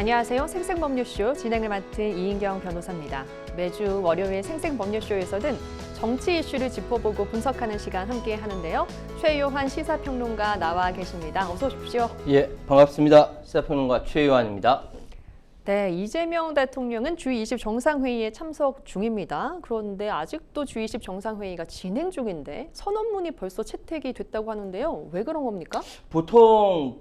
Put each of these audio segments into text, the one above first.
안녕하세요. 생생법률쇼 진행을 맡은 이인경 변호사입니다. 매주 월요일 생생법률쇼에서는 정치 이슈를 짚어보고 분석하는 시간 함께 하는데요. 최요한 시사평론가 나와 계십니다. 어서 오십시오. 예, 반갑습니다. 시사평론가 최요한입니다. 네, 이재명 대통령은 G20 정상회의에 참석 중입니다. 그런데 아직도 G20 정상회의가 진행 중인데 선언문이 벌써 채택이 됐다고 하는데요. 왜 그런 겁니까? 보통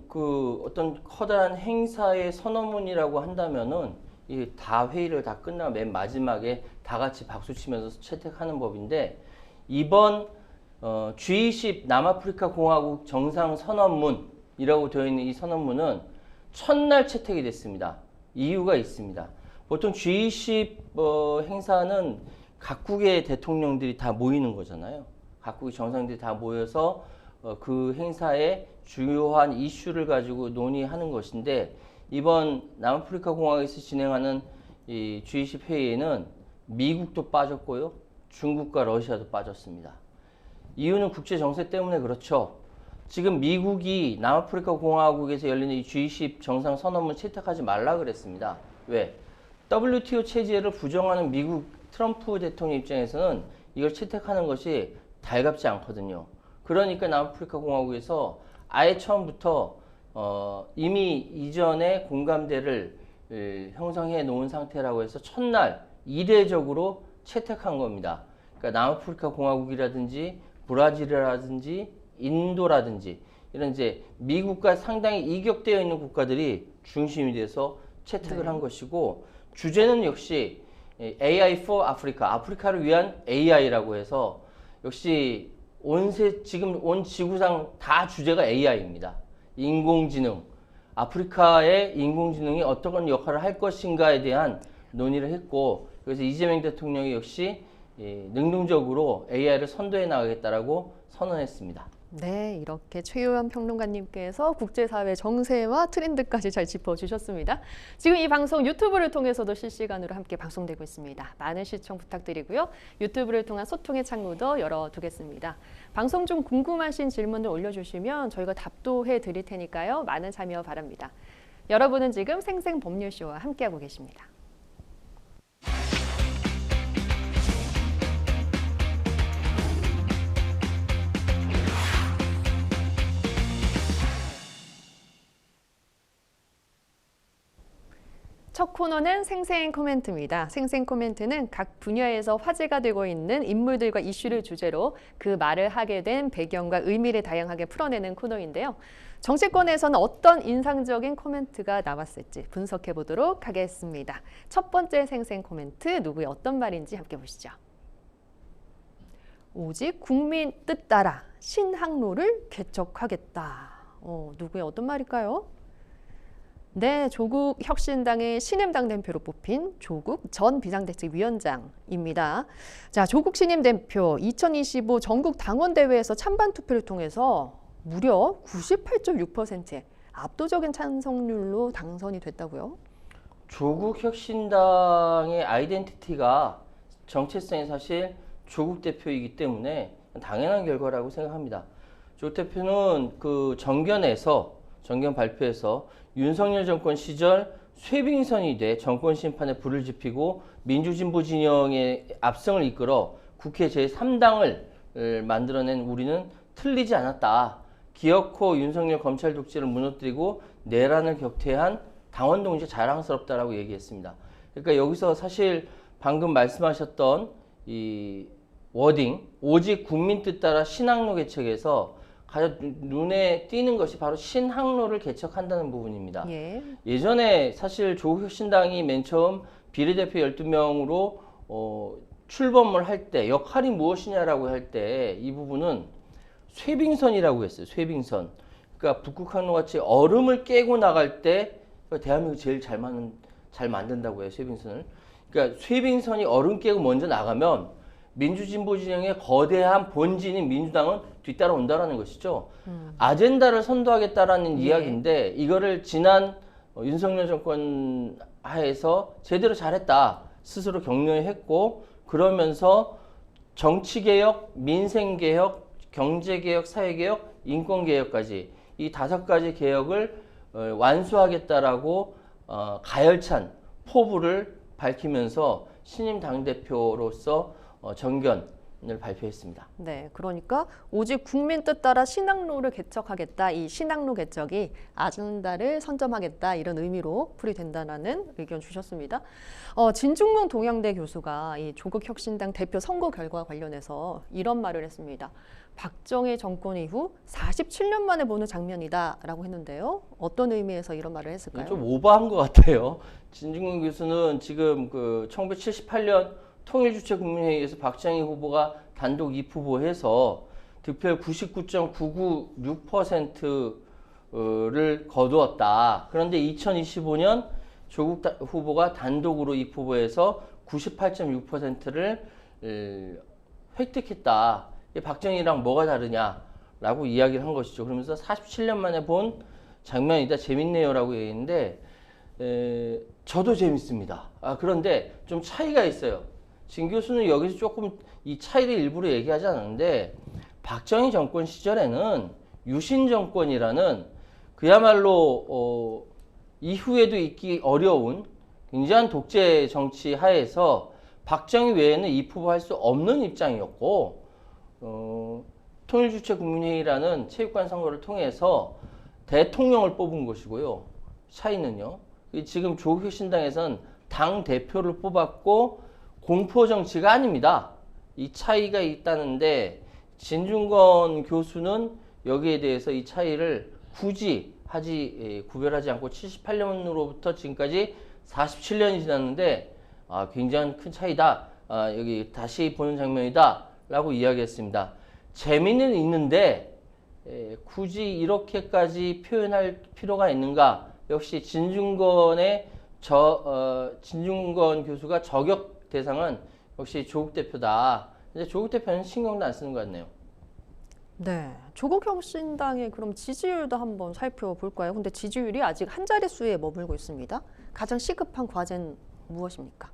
어떤 커다란 행사의 선언문이라고 한다면은 이 다 회의를 다 끝나고 맨 마지막에 다 같이 박수 치면서 채택하는 법인데 이번 G20 남아프리카 공화국 정상 선언문이라고 되어 있는 이 선언문은 첫날 채택이 됐습니다. 이유가 있습니다. 보통 G20 행사는 각국의 대통령들이 다 모이는 거잖아요. 각국의 정상들이 다 모여서 그 행사의 주요한 이슈를 가지고 논의하는 것인데 이번 남아프리카 공화국에서 진행하는 이 G20 회의에는 미국도 빠졌고요. 중국과 러시아도 빠졌습니다. 이유는 국제 정세 때문에 그렇죠. 지금 미국이 남아프리카 공화국에서 열리는 이 G20 정상 선언문 채택하지 말라 그랬습니다. 왜? WTO 체제를 부정하는 미국 트럼프 대통령 입장에서는 이걸 채택하는 것이 달갑지 않거든요. 그러니까 남아프리카 공화국에서 아예 처음부터 이미 이전에 공감대를 형성해 놓은 상태라고 해서 첫날 이례적으로 채택한 겁니다. 그러니까 남아프리카 공화국이라든지 브라질이라든지 인도라든지 이런 이제 미국과 상당히 이격되어 있는 국가들이 중심이 돼서 채택을 한 것이고 주제는 역시 AI for Africa, 아프리카를 위한 AI라고 해서 역시 지금 온 지구상 다 주제가 AI입니다. 인공지능, 아프리카의 인공지능이 어떤 역할을 할 것인가에 대한 논의를 했고 그래서 이재명 대통령이 역시 능동적으로 AI를 선도해 나가겠다라고 선언했습니다. 네, 이렇게 최요한 평론가님께서 국제사회 정세와 트렌드까지 잘 짚어주셨습니다. 지금 이 방송 유튜브를 통해서도 실시간으로 함께 방송되고 있습니다. 많은 시청 부탁드리고요. 유튜브를 통한 소통의 창구도 열어두겠습니다. 방송 중 궁금하신 질문을 올려주시면 저희가 답도 해드릴 테니까요. 많은 참여 바랍니다. 여러분은 지금 생생법률쇼와 함께하고 계십니다. 첫 코너는 생생 코멘트입니다. 생생 코멘트는 각 분야에서 화제가 되고 있는 인물들과 이슈를 주제로 그 말을 하게 된 배경과 의미를 다양하게 풀어내는 코너인데요. 정치권에서는 어떤 인상적인 코멘트가 나왔을지 분석해 보도록 하겠습니다. 첫 번째 생생 코멘트, 누구의 어떤 말인지 함께 보시죠. 오직 국민 뜻 따라 신항로를 개척하겠다. 누구의 어떤 말일까요? 네, 조국 혁신당의 신임당 대표로 뽑힌 조국 전 비상대책위원장입니다. 자, 조국 신임 대표 2025 전국 당원대회에서 찬반 투표를 통해서 무려 98.6%의 압도적인 찬성률로 당선이 됐다고요? 조국 혁신당의 아이덴티티가 정체성이 사실 조국 대표이기 때문에 당연한 결과라고 생각합니다. 조국 대표는 그 정견 발표에서 윤석열 정권 시절 쇄빙선이 돼 정권 심판에 불을 지피고 민주진보 진영의 압승을 이끌어 국회 제3당을 만들어낸 우리는 틀리지 않았다. 기어코 윤석열 검찰 독재를 무너뜨리고 내란을 격퇴한 당원 동지 자랑스럽다라고 얘기했습니다. 그러니까 여기서 사실 방금 말씀하셨던 이 워딩, 오직 국민 뜻 따라 신항로 개척에서 가장 눈에 띄는 것이 바로 신항로를 개척한다는 부분입니다. 예전에 사실 조국혁신당이 맨 처음 비례대표 12명으로 출범을 할 때 역할이 무엇이냐라고 할 때 이 부분은 쇄빙선이라고 했어요. 쇄빙선. 그러니까 북극항로 같이 얼음을 깨고 나갈 때 대한민국 제일 잘 만든다고 해요. 쇄빙선을. 그러니까 쇄빙선이 얼음 깨고 먼저 나가면 민주진보 진영의 거대한 본진인 민주당은 뒤따라온다라는 것이죠. 아젠다를 선도하겠다라는 이야기인데 이거를 지난 윤석열 정권 하에서 제대로 잘했다 스스로 격려했고 그러면서 정치개혁, 민생개혁, 경제개혁, 사회개혁, 인권개혁까지 이 5가지 개혁을 완수하겠다라고 가열찬 포부를 밝히면서 신임 당대표로서 정견을 발표했습니다. 네, 그러니까 오직 국민 뜻 따라 신당로를 개척하겠다. 이 신당로 개척이 아젠다를 선점하겠다 이런 의미로 풀이된다라는 의견 주셨습니다. 진중권 동양대 교수가 이 조국혁신당 대표 선거 결과 관련해서 이런 말을 했습니다. 박정희 정권 이후 47년 만에 보는 장면이다라고 했는데요. 어떤 의미에서 이런 말을 했을까요? 좀 오버한 것 같아요. 진중권 교수는 지금 그 1978년 통일주체국민회의에서 박정희 후보가 단독 2후보해서 득표율 99.996%를 거두었다. 그런데 2025년 조국 후보가 단독으로 2후보해서 98.6%를 획득했다. 박정희랑 뭐가 다르냐라고 이야기를 한 것이죠. 그러면서 47년 만에 본 장면이다. 재밌네요라고 얘기했는데 저도 재밌습니다. 그런데 좀 차이가 있어요. 진 교수는 여기서 조금 이 차이를 일부러 얘기하지 않았는데 박정희 정권 시절에는 유신 정권이라는 그야말로 이후에도 있기 어려운 굉장한 독재 정치 하에서 박정희 외에는 입후보할 수 없는 입장이었고 통일주체국민회의라는 체육관 선거를 통해서 대통령을 뽑은 것이고요. 차이는요. 지금 조국혁신당에서는 당 대표를 뽑았고 공포 정치가 아닙니다. 이 차이가 있다는데 진중권 교수는 여기에 대해서 이 차이를 굳이 구별하지 않고 78년으로부터 지금까지 47년이 지났는데 굉장히 큰 차이다. 여기 다시 보는 장면이다. 라고 이야기했습니다. 재미는 있는데 굳이 이렇게까지 표현할 필요가 있는가? 역시 진중권 교수가 저격 대상은 역시 조국 대표다. 이제 조국 대표는 신경도 안 쓰는 것 같네요. 네, 조국혁신당의 그럼 지지율도 한번 살펴볼까요? 근데 지지율이 아직 한 자릿수에 머물고 있습니다. 가장 시급한 과제는 무엇입니까?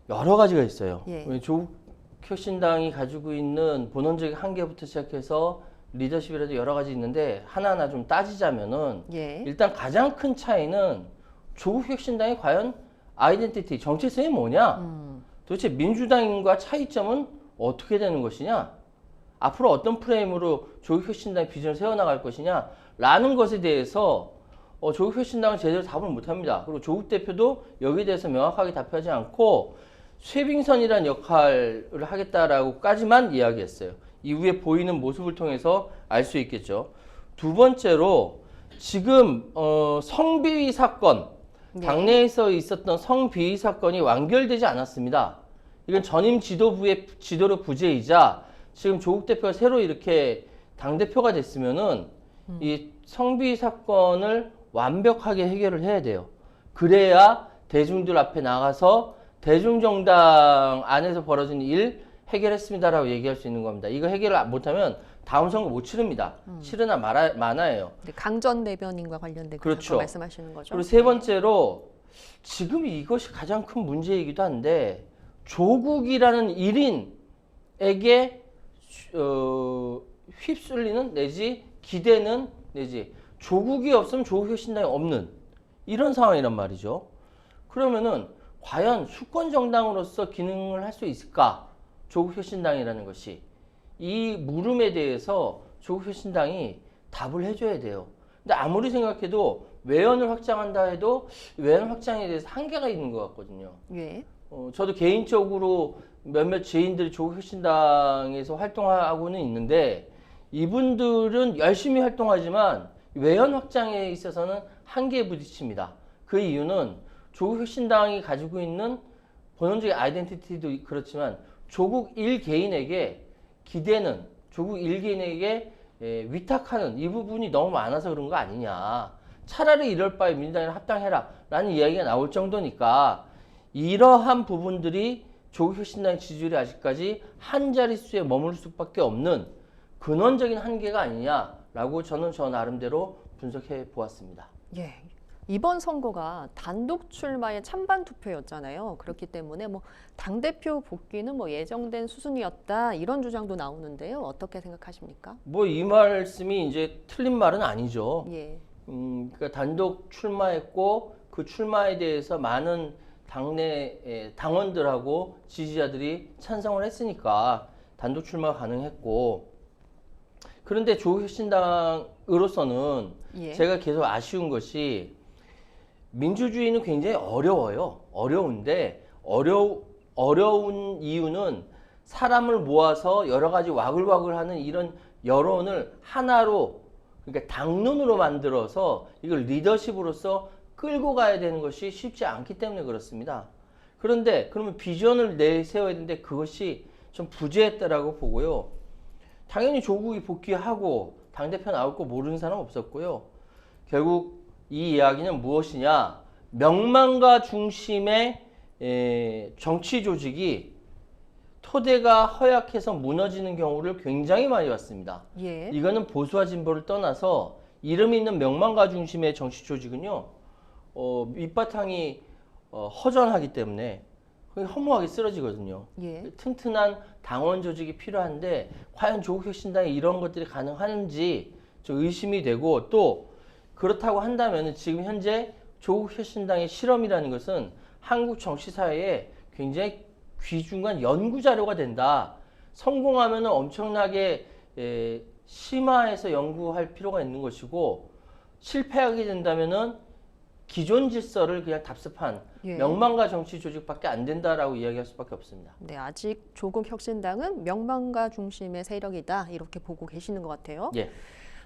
여러 가지가 있어요. 예. 조국혁신당이 가지고 있는 본원적인 한계부터 시작해서 리더십이라도 여러 가지 있는데 하나하나 좀 따지자면은 예. 일단 가장 큰 차이는 조국혁신당이 과연 아이덴티티, 정체성이 뭐냐? 도대체 민주당과 차이점은 어떻게 되는 것이냐? 앞으로 어떤 프레임으로 조국혁신당의 비전을 세워나갈 것이냐? 라는 것에 대해서 조국혁신당은 제대로 답을 못합니다. 그리고 조국 대표도 여기에 대해서 명확하게 답하지 않고 쇄빙선이라는 역할을 하겠다라고까지만 이야기했어요. 이후에 보이는 모습을 통해서 알 수 있겠죠. 두 번째로 지금 성비위 사건, 네. 당내에서 있었던 성비위 사건이 완결되지 않았습니다. 이건 전임 지도부의 지도력 부재이자 지금 조국 대표가 새로 이렇게 당대표가 됐으면은 이 성비위 사건을 완벽하게 해결을 해야 돼요. 그래야 대중들 앞에 나가서 대중정당 안에서 벌어진 일 해결했습니다라고 얘기할 수 있는 겁니다. 이거 해결을 못하면 다음 선거 못 치릅니다. 치르나 마나예요. 강전대변인과 관련된 그렇죠. 말씀하시는 거죠? 그리고 세 번째로 지금 이것이 가장 큰 문제이기도 한데 조국이라는 1인에게 휩쓸리는 내지 기대는 내지 조국이 없으면 조국혁신당이 없는 이런 상황이란 말이죠. 그러면은 과연 수권 정당으로서 기능을 할 수 있을까? 조국혁신당이라는 것이 이 물음에 대해서 조국혁신당이 답을 해줘야 돼요. 근데 아무리 생각해도 외연을 확장한다 해도 외연 확장에 대해서 한계가 있는 것 같거든요. 예. 저도 개인적으로 몇몇 지인들이 조국혁신당에서 활동하고는 있는데 이분들은 열심히 활동하지만 외연 확장에 있어서는 한계에 부딪힙니다. 그 이유는 조국혁신당이 가지고 있는 본원적인 아이덴티티도 그렇지만 조국 일개인에게 기대는 조국 일개인에게 위탁하는 이 부분이 너무 많아서 그런 거 아니냐. 차라리 이럴 바에 민주당이랑 합당해라 라는 이야기가 나올 정도니까 이러한 부분들이 조국혁신당의 지지율이 아직까지 한 자릿수에 머물 수밖에 없는 근원적인 한계가 아니냐라고 저는 저 나름대로 분석해 보았습니다. 예. 이번 선거가 단독 출마의 찬반 투표였잖아요. 그렇기 때문에 당대표 복귀는 예정된 수순이었다 이런 주장도 나오는데요. 어떻게 생각하십니까? 이 말씀이 이제 틀린 말은 아니죠. 예. 그러니까 단독 출마했고 그 출마에 대해서 많은 당내 당원들하고 지지자들이 찬성을 했으니까 단독 출마가 가능했고, 그런데 조국혁신당으로서는 예. 제가 계속 아쉬운 것이 민주주의는 굉장히 어려워요. 어려운데 어려운 이유는 사람을 모아서 여러 가지 와글와글하는 이런 여론을 하나로, 그러니까 당론으로 만들어서 이걸 리더십으로서 끌고 가야 되는 것이 쉽지 않기 때문에 그렇습니다. 그런데 그러면 비전을 내세워야 되는데 그것이 좀 부재했다라고 보고요. 당연히 조국이 복귀하고 당대표 나올 거 모르는 사람 없었고요. 결국 이 이야기는 무엇이냐? 명망가 중심의 정치 조직이 토대가 허약해서 무너지는 경우를 굉장히 많이 봤습니다. 예. 이거는 보수와 진보를 떠나서 이름 있는 명망가 중심의 정치 조직은요, 밑바탕이 허전하기 때문에 거의 허무하게 쓰러지거든요. 예. 튼튼한 당원 조직이 필요한데 과연 조국혁신당에 이런 것들이 가능한지 좀 의심이 되고, 또 그렇다고 한다면 지금 현재 조국혁신당의 실험이라는 것은 한국 정치사회에 굉장히 귀중한 연구 자료가 된다. 성공하면 엄청나게 심화해서 연구할 필요가 있는 것이고, 실패하게 된다면은 기존 질서를 그냥 답습한 예. 명망가 정치 조직밖에 안 된다라고 이야기할 수밖에 없습니다. 네, 아직 조국혁신당은 명망가 중심의 세력이다 이렇게 보고 계시는 것 같아요. 예.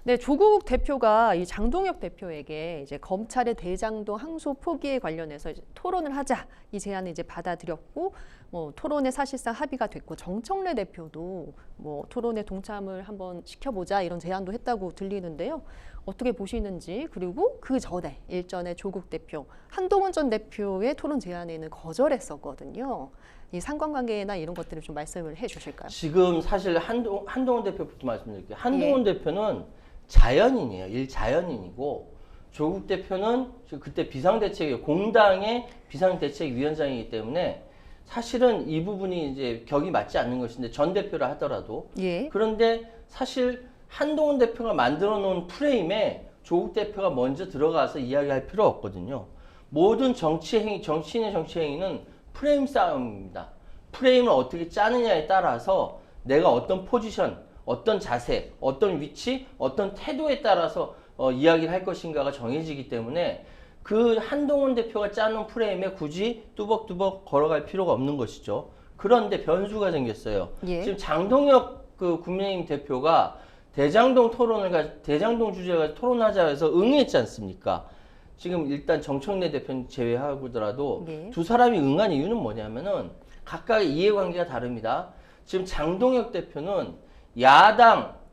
네, 조국 대표가 이 장동혁 대표에게 이제 검찰의 대장동 항소 포기에 관련해서 이제 토론을 하자 이 제안을 이제 받아들였고, 뭐 토론에 사실상 합의가 됐고, 정청래 대표도 뭐 토론에 동참을 한번 시켜보자 이런 제안도 했다고 들리는데요. 어떻게 보시는지, 그리고 그 전에 일전에 조국 대표, 한동훈 전 대표의 토론 제안에는 거절했었거든요. 이 상관관계나 이런 것들을 좀 말씀을 해주실까요? 지금 사실 한동훈 대표부터 말씀드릴게요. 한동훈 대표는 자연인이에요. 일자연인이고, 조국 대표는 그때 비상대책, 공당의 비상대책위원장이기 때문에 사실은 이 부분이 이제 격이 맞지 않는 것인데, 전 대표라 하더라도. 예. 그런데 사실 한동훈 대표가 만들어 놓은 프레임에 조국 대표가 먼저 들어가서 이야기할 필요 없거든요. 모든 정치인의 정치행위는 프레임 싸움입니다. 프레임을 어떻게 짜느냐에 따라서 내가 어떤 포지션, 어떤 자세, 어떤 위치, 어떤 태도에 따라서 이야기를 할 것인가가 정해지기 때문에 그 한동훈 대표가 짜놓은 프레임에 굳이 뚜벅뚜벅 걸어갈 필요가 없는 것이죠. 그런데 변수가 생겼어요. 예. 지금 장동혁 그 국민의힘 대표가 대장동 주제가 토론하자 해서 응했지 않습니까? 지금 일단 정청래 대표는 제외하고더라도 예. 두 사람이 응한 이유는 뭐냐면은 각각의 이해관계가 다릅니다. 지금 장동혁 대표는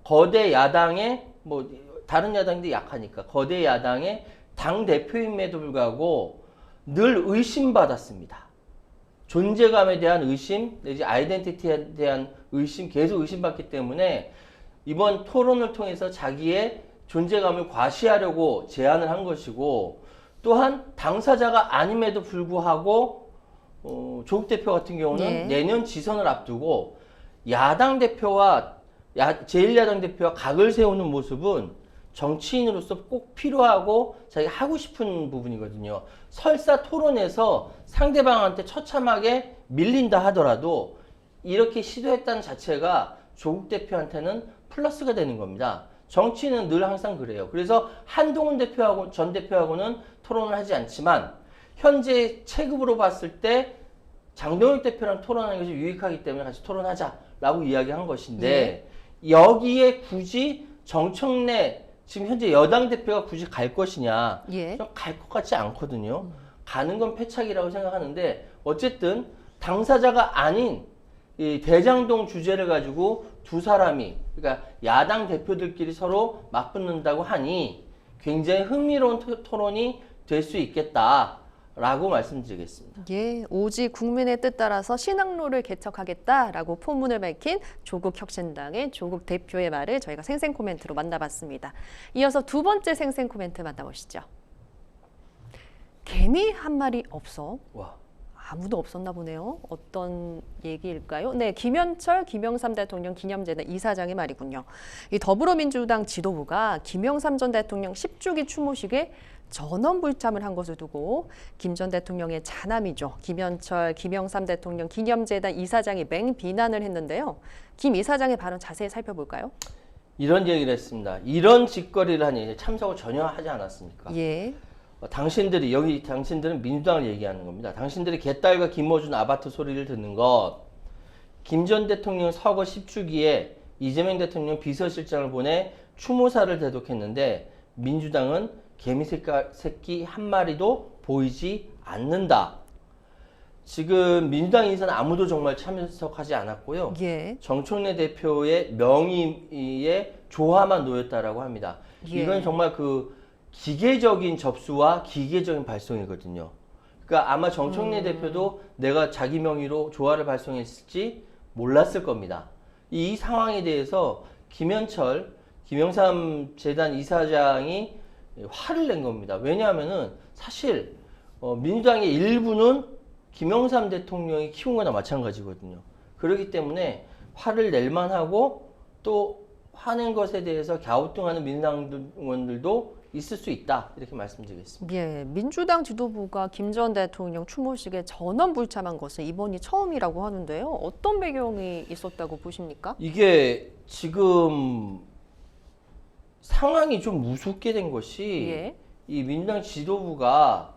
거대 야당의, 뭐 다른 야당인데 약하니까 거대 야당의 당 대표임에도 불구하고 늘 의심받았습니다. 존재감에 대한 의심, 내지 아이덴티티에 대한 의심, 계속 의심받기 때문에 이번 토론을 통해서 자기의 존재감을 과시하려고 제안을 한 것이고, 또한 당사자가 아님에도 불구하고 조국 대표 같은 경우는 예. 내년 지선을 앞두고 야당 대표와 제1야당 대표와 각을 세우는 모습은 정치인으로서 꼭 필요하고 자기가 하고 싶은 부분이거든요. 설사 토론에서 상대방한테 처참하게 밀린다 하더라도 이렇게 시도했다는 자체가 조국 대표한테는 플러스가 되는 겁니다. 정치는 늘 항상 그래요. 그래서 한동훈 대표하고 전 대표하고는 토론을 하지 않지만 현재 체급으로 봤을 때 장동혁 대표랑 토론하는 것이 유익하기 때문에 같이 토론하자라고 이야기한 것인데, 여기에 굳이 정청래 지금 현재 여당 대표가 굳이 갈 것이냐? 예. 갈 것 같지 않거든요. 가는 건 패착이라고 생각하는데, 어쨌든 당사자가 아닌 이 대장동 주제를 가지고 두 사람이, 그러니까 야당 대표들끼리 서로 맞붙는다고 하니 굉장히 흥미로운 토론이 될 수 있겠다라고 말씀드리겠습니다. 예, 오직 국민의 뜻 따라서 신학로를 개척하겠다라고 포문을 밝힌 조국혁신당의 조국 대표의 말을 저희가 생생 코멘트로 만나봤습니다. 이어서 두 번째 생생 코멘트 만나보시죠. 개미 한 마리 없어. 와. 아무도 없었나 보네요. 어떤 얘기일까요? 네, 김현철, 김영삼 대통령 기념재단 이사장의 말이군요. 이 더불어민주당 지도부가 김영삼 전 대통령 10주기 추모식에 전원 불참을 한 것을 두고 김 전 대통령의 자남이죠. 김현철, 김영삼 대통령 기념재단 이사장이 맹비난을 했는데요. 김 이사장의 발언 자세히 살펴볼까요? 이런 얘기를 했습니다. 이런 짓거리를 하니 참석을 전혀 하지 않았습니까? 예. 당신들은 민주당을 얘기하는 겁니다. 당신들이 개딸과 김어준 아바트 소리를 듣는 것, 김 전 대통령 서거 10주기에 이재명 대통령 비서실장을 보내 추모사를 대독했는데 민주당은 개미새끼 한 마리도 보이지 않는다. 지금 민주당 인사는 아무도 정말 참석하지 않았고요. 예. 정청래 대표의 명의에 조화만 놓였다라고 합니다. 예. 이건 정말 그 기계적인 접수와 기계적인 발송이거든요. 그러니까 아마 정청래 대표도 내가 자기 명의로 조화를 발송했을지 몰랐을 겁니다. 이 상황에 대해서 김현철, 김영삼 재단 이사장이 화를 낸 겁니다. 왜냐하면은 사실 민주당의 일부는 김영삼 대통령이 키운 거나 마찬가지거든요. 그렇기 때문에 화를 낼 만하고 또 화낸 것에 대해서 갸우뚱하는 민주당 의원들도 있을 수 있다. 이렇게 말씀드리겠습니다. 예, 민주당 지도부가 김 전 대통령 추모식에 전원 불참한 것은 이번이 처음이라고 하는데요. 어떤 배경이 있었다고 보십니까? 이게 지금 상황이 좀 무섭게 된 것이 예. 이 민주당 지도부가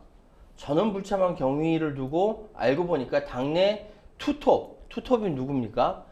전원 불참한 경위를 두고 알고 보니까 당내 투톱이 누굽니까?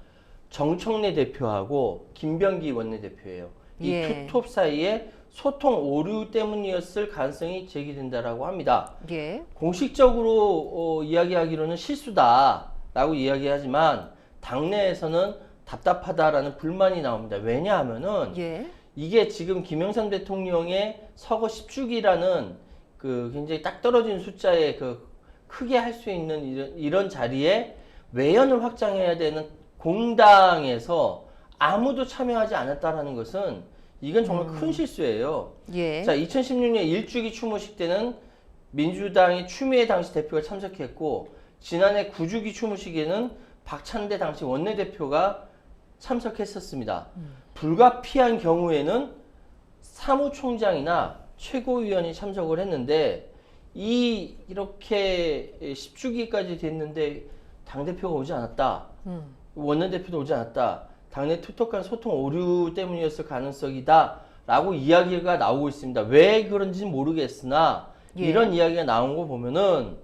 정청래 대표하고 김병기 원내대표예요. 이 예. 투톱 사이에 소통 오류 때문이었을 가능성이 제기된다라고 합니다. 예. 공식적으로 이야기하기로는 실수다라고 이야기하지만 당내에서는 답답하다라는 불만이 나옵니다. 왜냐하면은 예. 이게 지금 김영삼 대통령의 서거 10주기라는 그 굉장히 딱 떨어진 숫자에 그 크게 할 수 있는 이런 자리에 외연을 확장해야 되는 공당에서 아무도 참여하지 않았다라는 것은 이건 정말 큰 실수예요. 예. 자, 2016년 1주기 추모식 때는 민주당의 추미애 당시 대표가 참석했고 지난해 9주기 추모식에는 박찬대 당시 원내대표가 참석했었습니다. 불가피한 경우에는 사무총장이나 최고위원이 참석을 했는데 이렇게 10주기까지 됐는데 당대표가 오지 않았다. 원내대표도 오지 않았다. 당내 투톱 간 소통 오류 때문이었을 가능성이다. 라고 이야기가 나오고 있습니다. 왜 그런지는 모르겠으나 예. 이런 이야기가 나온 거 보면은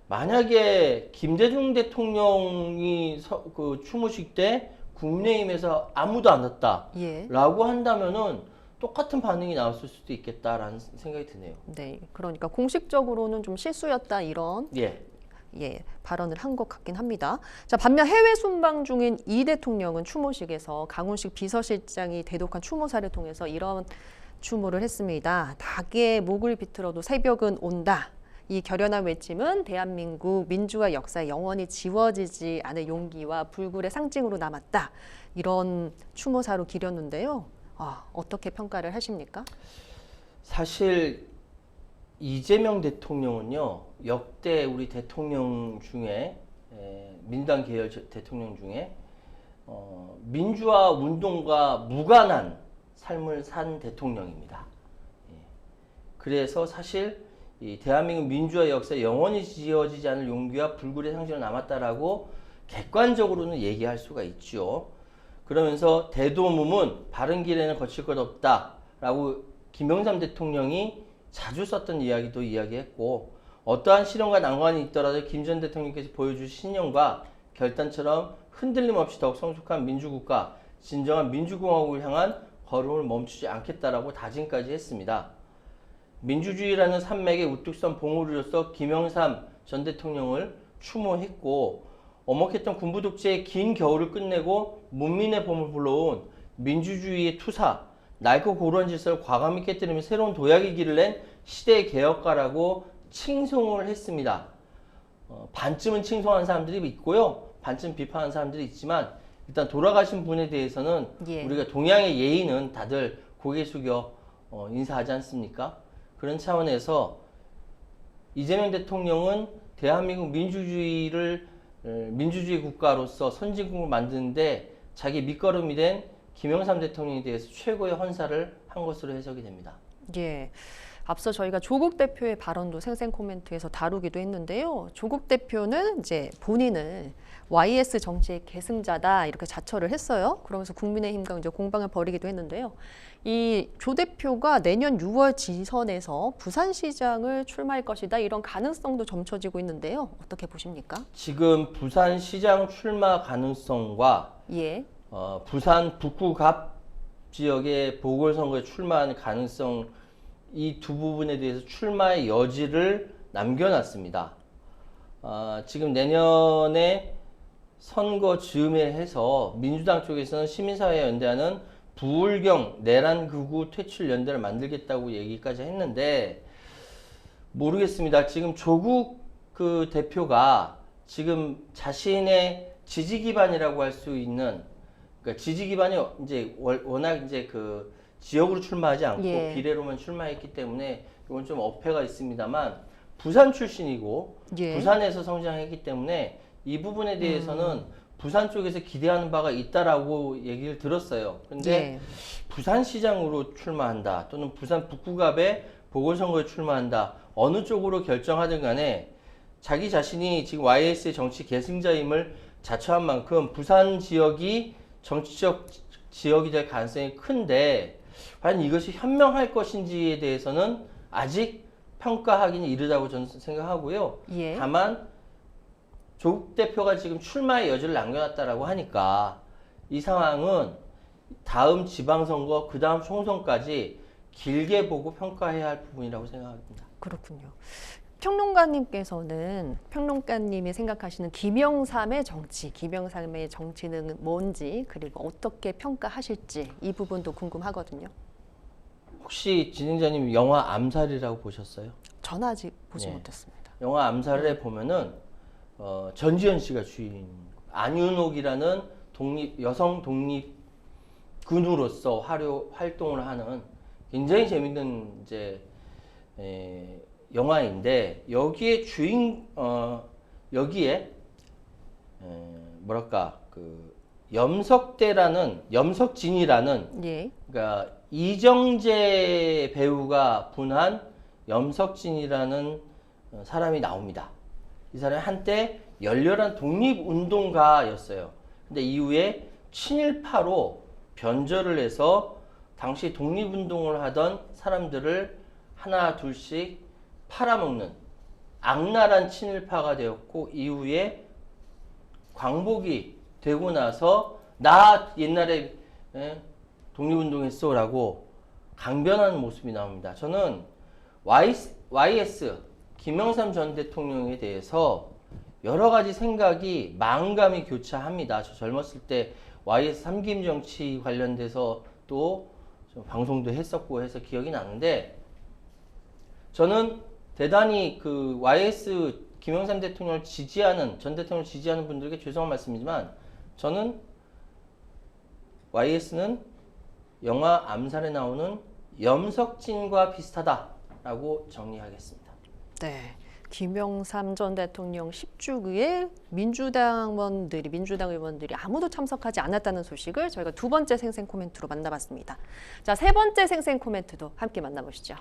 만약에 김대중 대통령이 그 추모식 때 국민의힘에서 아무도 안 왔다. 예. 라고 한다면은 똑같은 반응이 나왔을 수도 있겠다라는 생각이 드네요. 네. 그러니까 공식적으로는 좀 실수였다 이런 예. 발언을 한 것 같긴 합니다. 자, 반면 해외 순방 중인 이 대통령은 추모식에서 강훈식 비서실장이 대독한 추모사를 통해서 이런 추모를 했습니다. 닭의 목을 비틀어도 새벽은 온다. 이 결연한 외침은 대한민국 민주화 역사에 영원히 지워지지 않을 용기와 불굴의 상징으로 남았다. 이런 추모사로 기렸는데요. 어떻게 평가를 하십니까? 사실 이재명 대통령은요 역대 우리 대통령 중에 민주당 계열 대통령 중에 민주화 운동과 무관한 삶을 산 대통령입니다. 그래서 사실 이 대한민국 민주화 역사에 영원히 지워지지 않을 용기와 불굴의 상징으로 남았다라고 객관적으로는 얘기할 수가 있죠. 그러면서 대도문은 바른 길에는 거칠 것 없다라고 김영삼 대통령이 자주 썼던 이야기도 이야기했고 어떠한 시련과 난관이 있더라도 김 전 대통령께서 보여주신 신념과 결단처럼 흔들림 없이 더욱 성숙한 민주국가, 진정한 민주공화국을 향한 걸음을 멈추지 않겠다라고 다짐까지 했습니다. 민주주의라는 산맥에 우뚝 선 봉우리로서 김영삼 전 대통령을 추모했고 엄혹했던 군부 독재의 긴 겨울을 끝내고 문민의 봄을 불러온 민주주의의 투사, 낡고 고루한 질서를 과감히 깨뜨리며 새로운 도약의 길을 낸 시대의 개혁가라고 칭송을 했습니다. 반쯤은 칭송하는 사람들이 있고요. 반쯤 비판하는 사람들이 있지만 일단 돌아가신 분에 대해서는 우리가 동양의 예의는 다들 고개 숙여 인사하지 않습니까? 그런 차원에서 이재명 대통령은 대한민국 민주주의 국가로서 선진국을 만드는데 자기 밑거름이 된 김영삼 대통령에 대해서 최고의 헌사를 한 것으로 해석이 됩니다. 예. 앞서 저희가 조국 대표의 발언도 생생 코멘트에서 다루기도 했는데요. 조국 대표는 이제 본인을 YS 정치의 계승자다 이렇게 자처를 했어요. 그러면서 국민의힘과 이제 공방을 벌이기도 했는데요. 이 조 대표가 내년 6월 지선에서 부산시장을 출마할 것이다 이런 가능성도 점쳐지고 있는데요. 어떻게 보십니까? 지금 부산시장 출마 가능성과 예. 부산 북구갑 지역의 보궐선거에 출마하는 가능성 이 두 부분에 대해서 출마의 여지를 남겨놨습니다. 지금 내년에 선거 즈음에 해서 민주당 쪽에서는 시민사회연대하는 부울경 내란극우 퇴출 연대를 만들겠다고 얘기까지 했는데 모르겠습니다. 지금 조국 그 대표가 지금 자신의 지지 기반이라고 할 수 있는 그러니까 지지 기반이 이제 워낙 이제 그 지역으로 출마하지 않고 예. 비례로만 출마했기 때문에 이건 좀 어폐가 있습니다만 부산 출신이고 예. 부산에서 성장했기 때문에 이 부분에 대해서는 부산 쪽에서 기대하는 바가 있다라고 얘기를 들었어요. 근데 예. 부산시장으로 출마한다 또는 부산 북구갑의 보궐선거에 출마한다 어느 쪽으로 결정하든 간에 자기 자신이 지금 YS의 정치 계승자임을 자처한 만큼 부산 지역이 정치적 지역이 될 가능성이 큰데 과연 이것이 현명할 것인지에 대해서는 아직 평가하기는 이르다고 저는 생각하고요. 예. 다만 조국 대표가 지금 출마의 여지를 남겨놨다라고 하니까 이 상황은 다음 지방선거 그 다음 총선까지 길게 보고 평가해야 할 부분이라고 생각합니다. 그렇군요. 평론가님이 생각하시는 김영삼의 정치는 뭔지 그리고 어떻게 평가하실지 이 부분도 궁금하거든요. 혹시 진행자님 영화 암살이라고 보셨어요? 전 아직 보지 네. 못했습니다. 영화 암살에 보면은 전지현 씨가 주인 안윤옥이라는 여성 독립 군으로서 활동을 하는 굉장히 재밌는 이제 영화인데 여기에 뭐랄까 그 염석진이라는 예. 그러니까 이정재 배우가 분한 염석진이라는 사람이 나옵니다. 이 사람이 한때 열렬한 독립운동가였어요. 근데 이후에 친일파로 변절을 해서 당시 독립운동을 하던 사람들을 하나 둘씩 팔아먹는 악랄한 친일파가 되었고 이후에 광복이 되고 나서 나 옛날에 독립운동했어 라고 강변하는 모습이 나옵니다. 저는 YS 김영삼 전 대통령에 대해서 여러 가지 생각이 마음감이 교차합니다. 저 젊었을 때 YS 삼김 정치 관련돼서 또 방송도 했었고 해서 기억이 나는데 저는 대단히 그 YS 김영삼 대통령을 전 대통령을 지지하는 분들에게 죄송한 말씀이지만 저는 YS는 영화 암살에 나오는 염석진과 비슷하다라고 정리하겠습니다. 네. 김영삼 전 대통령 10주기에 민주당 의원들이 아무도 참석하지 않았다는 소식을 저희가 두 번째 생생 코멘트로 만나봤습니다. 자, 세 번째 생생 코멘트도 함께 만나보시죠.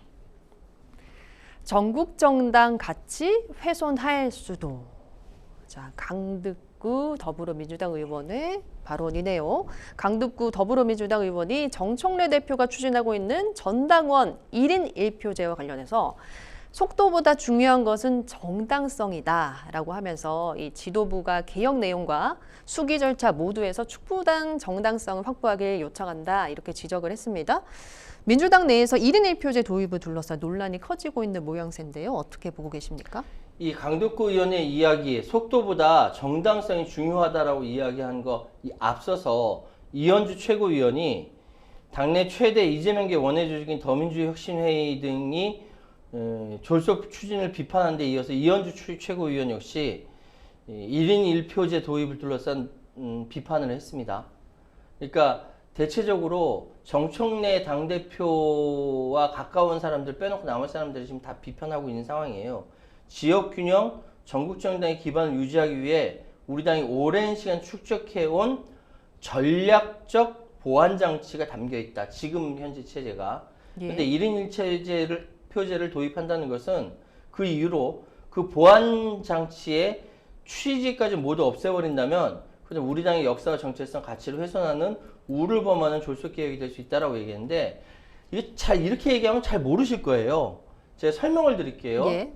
전국 정당 가치 훼손할 수도. 자, 강득구 더불어민주당 의원의 발언이네요. 강득구 더불어민주당 의원이 정청래 대표가 추진하고 있는 전당원 1인 1표제와 관련해서 속도보다 중요한 것은 정당성이다라고 하면서 이 지도부가 개혁 내용과 수기 절차 모두에서 축구당 정당성을 확보하길 요청한다 이렇게 지적을 했습니다. 민주당 내에서 1인 1표제 도입을 둘러싸 논란이 커지고 있는 모양새인데요. 어떻게 보고 계십니까? 이 강덕구 의원의 이야기, 속도보다 정당성이 중요하다라고 이야기한 거 앞서서 이현주 최고위원이 당내 최대 이재명계 원내 조직인 더민주의 혁신회의 등이 졸속 추진을 비판한 데 이어서 이현주 최고위원 역시 1인 1표제 도입을 둘러싼 비판을 했습니다. 그러니까 대체적으로 정청래 당대표와 가까운 사람들 빼놓고 나머지 사람들이 지금 다 비판하고 있는 상황이에요. 지역균형, 전국정당의 기반을 유지하기 위해 우리 당이 오랜 시간 축적해온 전략적 보완 장치가 담겨 있다. 지금 현재 체제가. 예. 근데 1인 1체제를 표제를 도입한다는 것은 그 이후로 그 보완 장치의 취지까지 모두 없애버린다면 그냥 우리 당의 역사와 정체성 가치를 훼손하는 우를 범하는 졸속 개혁이 될 수 있다라고 얘기했는데 이게 잘 이렇게 얘기하면 잘 모르실 거예요. 제가 설명을 드릴게요. 예.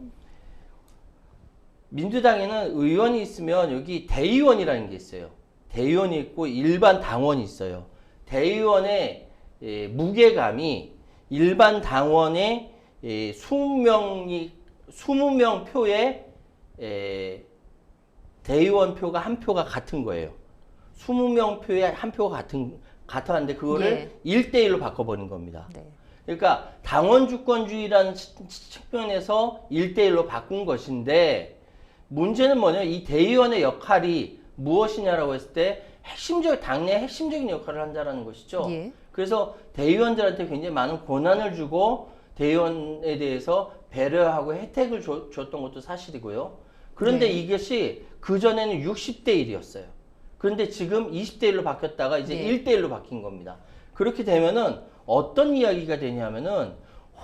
민주당에는 의원이 있으면 여기 대의원이라는 게 있어요. 대의원이 있고 일반 당원이 있어요. 대의원의 무게감이 일반 당원의 20명 표에 대의원 표가 한 표가 같은 거예요. 20명 표에 한 표가 같았는데 그거를 1대1로 바꿔버린 겁니다. 네. 그러니까 당원 주권주의라는 측면에서 1대1로 바꾼 것인데 문제는 뭐냐? 이 대의원의 역할이 무엇이냐라고 했을 때 당내 핵심적인 역할을 한다라는 것이죠. 예. 그래서 대의원들한테 굉장히 많은 권한을 주고 대의원에 대해서 배려하고 혜택을 줬던 것도 사실이고요. 그런데 네. 이것이 그전에는 60대 1이었어요. 그런데 지금 20대 1로 바뀌었다가 이제 네. 1대 1로 바뀐 겁니다. 그렇게 되면은 어떤 이야기가 되냐면은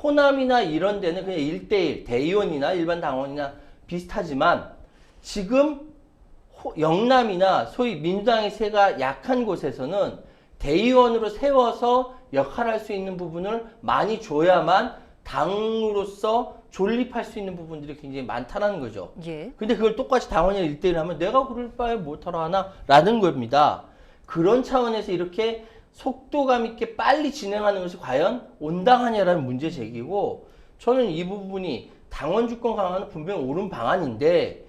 호남이나 이런 데는 그냥 1대 1, 대의원이나 일반 당원이나 비슷하지만 지금 영남이나 소위 민주당의 세가 약한 곳에서는 대의원으로 세워서 역할할 수 있는 부분을 많이 줘야만 당으로서 존립할 수 있는 부분들이 굉장히 많다는 거죠. 예. 근데 그걸 똑같이 당원이랑 1대1 하면 내가 그럴 바에 못하러 하나? 라는 겁니다. 그런 차원에서 이렇게 속도감 있게 빨리 진행하는 것이 과연 온당하냐라는 문제 제기고 저는 이 부분이 당원 주권 강화는 분명히 옳은 방안인데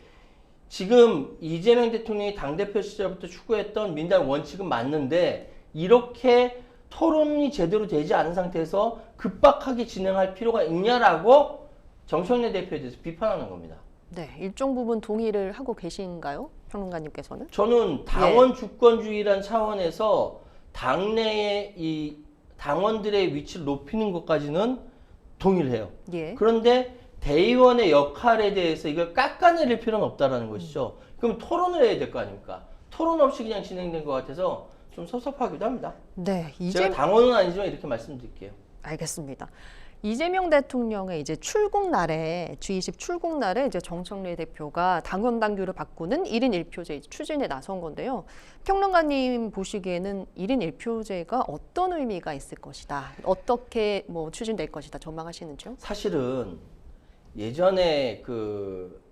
지금 이재명 대통령이 당대표 시절부터 추구했던 민주당 원칙은 맞는데 이렇게 토론이 제대로 되지 않은 상태에서 급박하게 진행할 필요가 있냐라고 정청래 대표에 대해서 비판하는 겁니다. 네, 일정 부분 동의를 하고 계신가요? 평론가님께서는? 저는 당원 주권주의란 차원에서 당내의 이 당원들의 위치를 높이는 것까지는 동의를 해요. 예. 그런데 대의원의 역할에 대해서 이걸 깎아내릴 필요는 없다라는 것이죠. 그럼 토론을 해야 될 거 아닙니까? 토론 없이 그냥 진행된 것 같아서 좀 섭섭하기도 합니다. 네, 제가 당원은 아니지만 이렇게 말씀드릴게요. 알겠습니다. 이재명 대통령의 이제 출국 날에 G20 출국 날에 이제 정청래 대표가 당원 당규를 바꾸는 1인 1표제 추진에 나선 건데요. 평론가님 보시기에는 1인 1표제가 어떤 의미가 있을 것이다. 어떻게 뭐 추진될 것이다 전망하시는지요? 사실은 예전에 그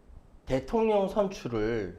대통령 선출을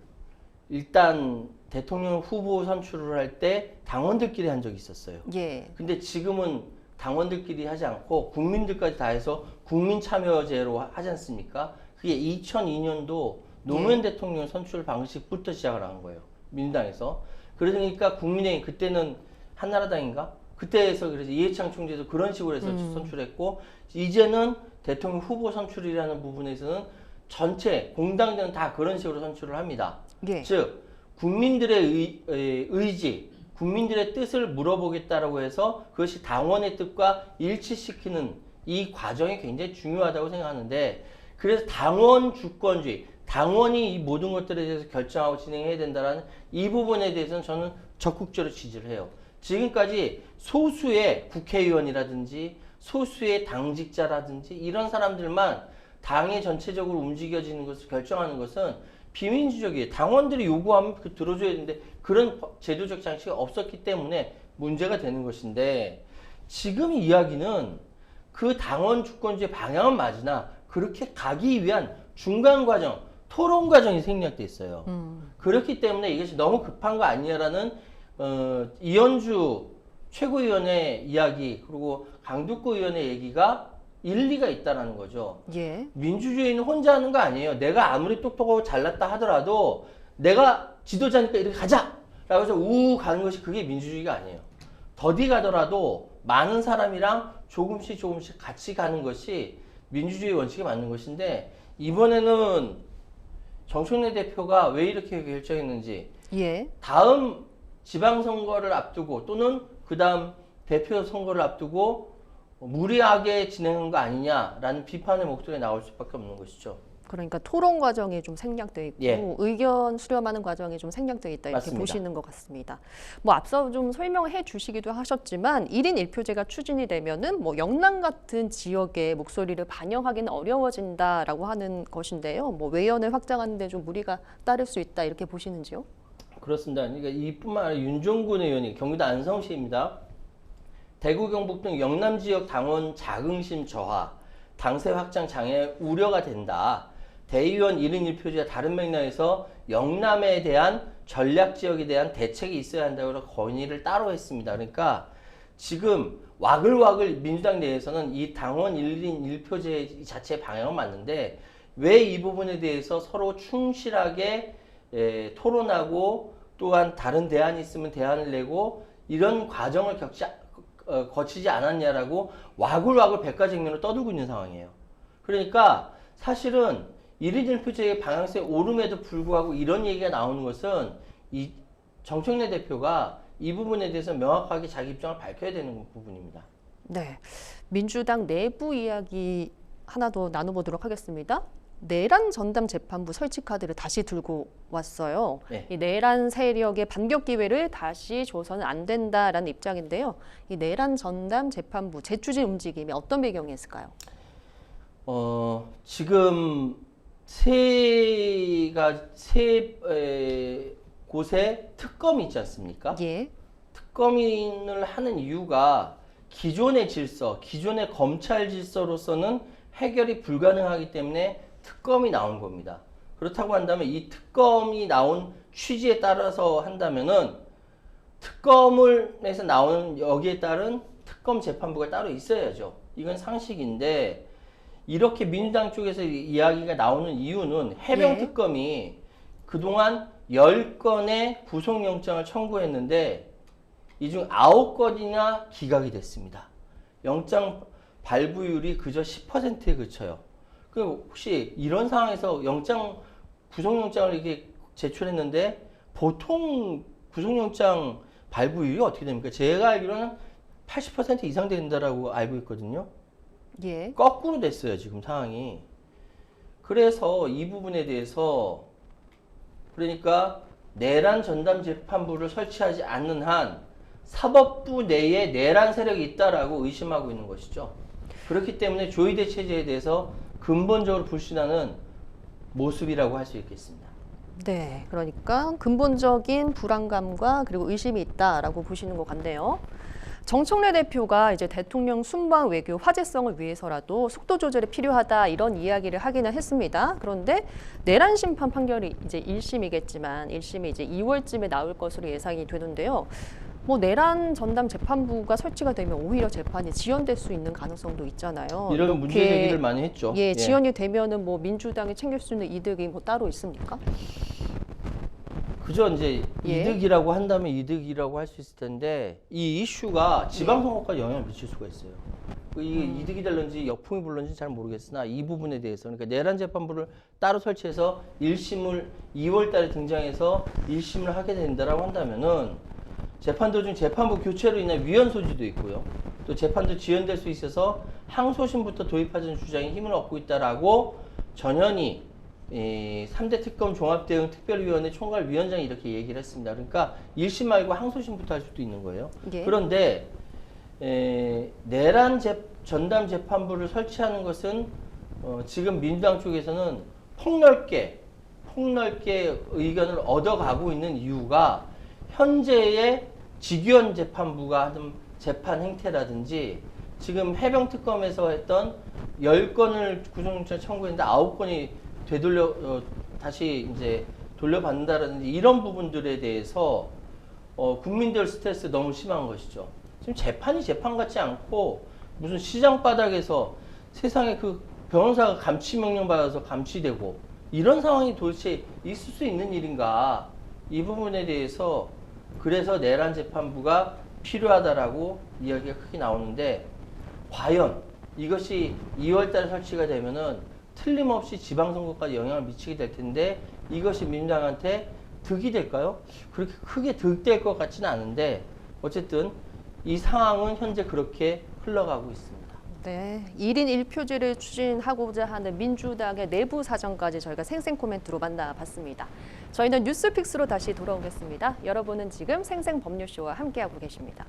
일단 대통령 후보 선출을 할 때 당원들끼리 한 적이 있었어요. 예. 근데 지금은 당원들끼리 하지 않고 국민들까지 다 해서 국민참여제로 하지 않습니까? 그게 2002년도 노무현 대통령 선출 방식부터 시작을 한 거예요. 민주당에서. 그러니까 국민의힘 그때는 한나라당인가? 그때에서 그래서 이해창 총재도 그런 식으로 해서 선출했고 이제는 대통령 후보 선출이라는 부분에서는 전체 공당들은 다 그런 식으로 선출을 합니다. 예. 즉 국민들의 의지, 국민들의 뜻을 물어보겠다라고 해서 그것이 당원의 뜻과 일치시키는 이 과정이 굉장히 중요하다고 생각하는데 그래서 당원 주권주의, 당원이 이 모든 것들에 대해서 결정하고 진행해야 된다는 이 부분에 대해서는 저는 적극적으로 지지를 해요. 지금까지 소수의 국회의원이라든지 소수의 당직자라든지 이런 사람들만 당이 전체적으로 움직여지는 것을 결정하는 것은 비민주적이에요. 당원들이 요구하면 들어줘야 되는데 그런 제도적 장치가 없었기 때문에 문제가 되는 것인데 지금 이야기는 그 당원 주권주의 방향은 맞으나 그렇게 가기 위한 중간 과정, 토론 과정이 생략돼 있어요. 그렇기 때문에 이것이 너무 급한 거 아니냐라는 이현주 최고위원의 이야기 그리고 강두구 의원의 얘기가 일리가 있다라는 거죠. 예. 민주주의는 혼자 하는 거 아니에요. 내가 아무리 똑똑하고 잘났다 하더라도 내가 지도자니까 이렇게 가자! 라고 해서 우 가는 것이 그게 민주주의가 아니에요. 더디 가더라도 많은 사람이랑 조금씩 같이 가는 것이 민주주의 원칙에 맞는 것인데 이번에는 정청래 대표가 왜 이렇게 결정했는지 예. 다음 지방선거를 앞두고 또는 그 다음 대표 선거를 앞두고 무리하게 진행한 거 아니냐라는 비판의 목소리가 나올 수밖에 없는 것이죠. 그러니까 토론 과정이 좀 생략돼 있고 예. 의견 수렴하는 과정이 좀 생략돼 있다 이렇게 맞습니다. 보시는 것 같습니다. 뭐 앞서 좀 설명해 주시기도 하셨지만 1인 1표제가 추진이 되면은 뭐 영남 같은 지역의 목소리를 반영하기는 어려워진다라고 하는 것인데요. 뭐 외연을 확장하는 데 좀 무리가 따를 수 있다 이렇게 보시는지요? 그렇습니다. 그러니까 이뿐만 아니라 윤종군 의원이 경기도 안성시입니다. 대구, 경북 등 영남 지역 당원 자긍심 저하, 당세 확장 장애 우려가 된다. 대의원 1인 1표제와 다른 맥락에서 영남에 대한 전략 지역에 대한 대책이 있어야 한다고 건의를 따로 했습니다. 그러니까 지금 와글와글 민주당 내에서는 이 당원 1인 1표제 자체의 방향은 맞는데 왜 이 부분에 대해서 서로 충실하게 토론하고 또한 다른 대안이 있으면 대안을 내고 이런 과정을 거치지 않았냐라고 와글와글 백과쟁면을 떠들고 있는 상황이에요. 그러니까 사실은 1인 1표제의 방향성이 오름에도 불구하고 이런 얘기가 나오는 것은 이 정청래 대표가 이 부분에 대해서 명확하게 자기 입장을 밝혀야 되는 부분입니다. 네, 민주당 내부 이야기 하나 더 나눠보도록 하겠습니다. 내란 전담 재판부 설치 카드를 다시 들고 왔어요. 네. 이 내란 세력의 반격 기회를 다시 줘서는 안 된다라는 입장인데요. 이 내란 전담 재판부 재추진 움직임이 어떤 배경이 있을까요? 지금 세 곳에 특검이 있지 않습니까? 예. 특검인을 하는 이유가 기존의 질서, 기존의 검찰 질서로서는 해결이 불가능하기 때문에 특검이 나온 겁니다. 그렇다고 한다면 이 특검이 나온 취지에 따라서 한다면은 특검에서 나오는 여기에 따른 특검 재판부가 따로 있어야죠. 이건 상식인데 이렇게 민주당 쪽에서 이야기가 나오는 이유는 해병 특검이 그동안 10건의 구속영장을 청구했는데 이 중 9건이나 기각이 됐습니다. 영장 발부율이 그저 10%에 그쳐요. 그 혹시 이런 상황에서 구속영장을 이렇게 제출했는데 보통 구속영장 발부율이 어떻게 됩니까? 제가 알기로는 80% 이상 된다라고 알고 있거든요. 예. 거꾸로 됐어요, 지금 상황이. 그래서 이 부분에 대해서 그러니까 내란 전담 재판부를 설치하지 않는 한 사법부 내에 내란 세력이 있다라고 의심하고 있는 것이죠. 그렇기 때문에 조의대 체제에 대해서 근본적으로 불신하는 모습이라고 할 수 있겠습니다. 네, 그러니까 근본적인 불안감과 그리고 의심이 있다라고 보시는 것 같네요. 정청래 대표가 이제 대통령 순방 외교 화제성을 위해서라도 속도 조절이 필요하다 이런 이야기를 하기는 했습니다. 그런데 내란 심판 판결이 이제 1심이겠지만 1심이 이제 2월쯤에 나올 것으로 예상이 되는데요. 뭐 내란 전담 재판부가 설치가 되면 오히려 재판이 지연될 수 있는 가능성도 있잖아요. 이런 문제 제기를 많이 했죠. 예, 지연이 되면은 뭐 민주당이 챙길 수 있는 이득이 뭐 따로 있습니까? 그저 이제 예. 이득이라고 한다면 이득이라고 할 수 있을 텐데 이 이슈가 지방선거까지 영향을 미칠 수가 있어요. 이게 이득이 될런지 역풍이 불런지 잘 모르겠으나 이 부분에 대해서 그러니까 내란 재판부를 따로 설치해서 1심을 2월 달에 등장해서 1심을 하게 된다라고 한다면은 재판 도중 재판부 교체로 인한 위헌 소지도 있고요. 또 재판도 지연될 수 있어서 항소심부터 도입하자는 주장이 힘을 얻고 있다라고 전현희 3대 특검 종합대응 특별위원회 총괄위원장이 이렇게 얘기를 했습니다. 그러니까 1심 말고 항소심부터 할 수도 있는 거예요. 예. 그런데 내란 전담 재판부를 설치하는 것은 지금 민주당 쪽에서는 폭넓게 의견을 얻어가고 있는 이유가 현재의 직위원 재판부가 하는 재판 행태라든지 지금 해병특검에서 했던 10건을 구속영장 청구했는데 9건이 다시 이제 돌려받는다라든지 이런 부분들에 대해서 국민들 스트레스 너무 심한 것이죠. 지금 재판이 재판 같지 않고 무슨 시장 바닥에서 세상에 그 변호사가 감치 명령 받아서 감치되고 이런 상황이 도대체 있을 수 있는 일인가? 이 부분에 대해서 그래서 내란 재판부가 필요하다라고 이야기가 크게 나오는데 과연 이것이 2월 달에 설치가 되면은 틀림없이 지방선거까지 영향을 미치게 될 텐데 이것이 민주당한테 득이 될까요? 그렇게 크게 득될 것 같지는 않은데 어쨌든 이 상황은 현재 그렇게 흘러가고 있습니다. 네, 1인 1표제를 추진하고자 하는 민주당의 내부 사정까지 저희가 생생 코멘트로 만나봤습니다. 저희는 뉴스픽스로 다시 돌아오겠습니다. 여러분은 지금 생생 법률쇼와 함께하고 계십니다.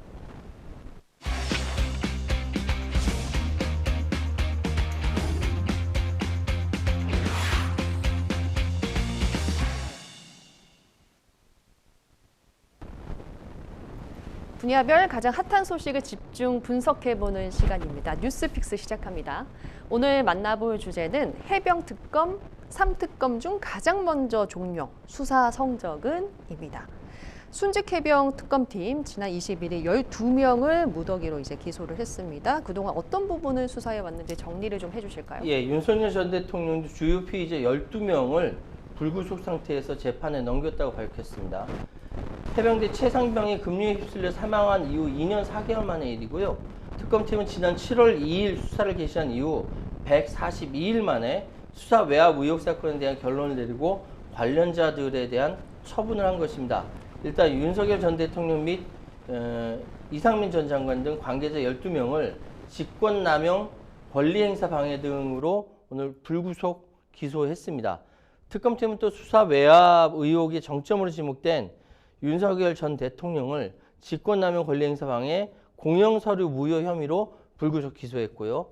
분야별 가장 핫한 소식을 집중 분석해보는 시간입니다. 뉴스픽스 시작합니다. 오늘 만나볼 주제는 해병특검 3특검 중 가장 먼저 종료, 수사 성적은입니다. 순직 해병 특검팀 지난 21일 12명을 무더기로 이제 기소를 했습니다. 그동안 어떤 부분을 수사해 왔는지 정리를 좀 해주실까요? 예, 윤석열 전 대통령도 주요 피의자 12명을 불구속 상태에서 재판에 넘겼다고 밝혔습니다. 해병대 최상병이 급류에 휩쓸려 사망한 이후 2년 4개월 만의 일이고요. 특검팀은 지난 7월 2일 수사를 개시한 이후 142일 만에 수사 외압 의혹 사건에 대한 결론을 내리고 관련자들에 대한 처분을 한 것입니다. 일단 윤석열 전 대통령 및 이상민 전 장관 등 관계자 12명을 직권남용, 권리행사 방해 등으로 오늘 불구속 기소했습니다. 특검팀은 또 수사 외압 의혹의 정점으로 지목된 윤석열 전 대통령을 직권남용 권리행사 방해, 공영서류 무효 혐의로 불구속 기소했고요.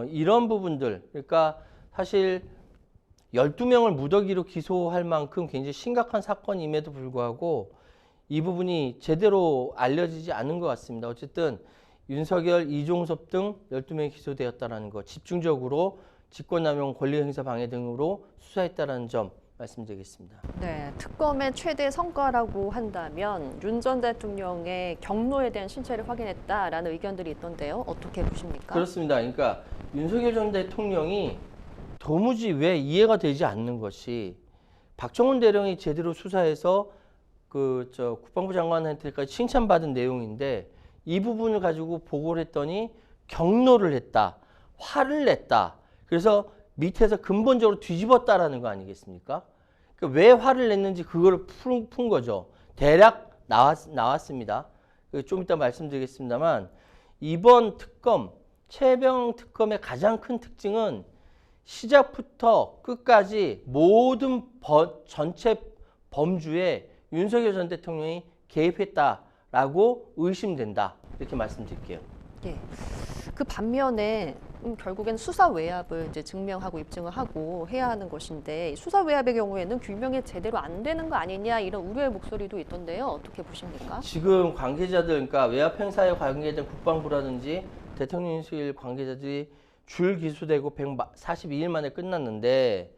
이런 부분들, 그러니까 사실 12명을 무더기로 기소할 만큼 굉장히 심각한 사건임에도 불구하고 이 부분이 제대로 알려지지 않은 것 같습니다. 어쨌든 윤석열, 이종섭 등 12명이 기소되었다는 것, 집중적으로 직권남용 권리행사 방해 등으로 수사했다는 점 말씀드리겠습니다. 네, 특검의 최대 성과라고 한다면 윤 전 대통령의 경로에 대한 신체를 확인했다라는 의견들이 있던데요. 어떻게 보십니까? 그렇습니다. 그러니까 윤석열 전 대통령이 도무지 왜 이해가 되지 않는 것이 박정훈 대령이 제대로 수사해서 국방부 장관한테까지 칭찬받은 내용인데 이 부분을 가지고 보고를 했더니 경로를 했다, 화를 냈다. 그래서 밑에서 근본적으로 뒤집었다라는 거 아니겠습니까? 그러니까 왜 화를 냈는지 그걸 푼 거죠. 대략 나왔습니다. 좀 이따 말씀드리겠습니다만 이번 특검, 최병 특검의 가장 큰 특징은 시작부터 끝까지 모든 전체 범주에 윤석열 전 대통령이 개입했다라고 의심된다. 이렇게 말씀드릴게요. 예. 그 반면에 결국엔 수사 외압을 이제 증명하고 입증을 하고 해야 하는 것인데 수사 외압의 경우에는 규명이 제대로 안 되는 거 아니냐 이런 우려의 목소리도 있던데요. 어떻게 보십니까? 지금 관계자들, 그러니까 외압 행사에 관계된 국방부라든지 대통령실 관계자들이 줄 기소되고 142일 만에 끝났는데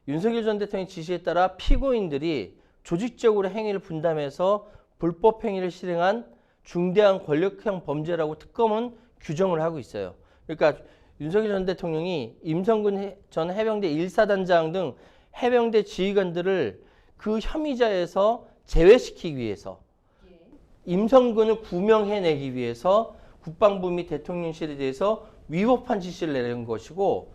윤석열 전 대통령의 지시에 따라 피고인들이 조직적으로 행위를 분담해서 불법 행위를 실행한 중대한 권력형 범죄라고 특검은 규정을 하고 있어요. 그러니까 윤석열 전 대통령이 임성근 전 해병대 1사단장 등 해병대 지휘관들을 그 혐의자에서 제외시키기 위해서 임성근을 구명해내기 위해서 국방부 및 대통령실에 대해서 위법한 지시를 내린 것이고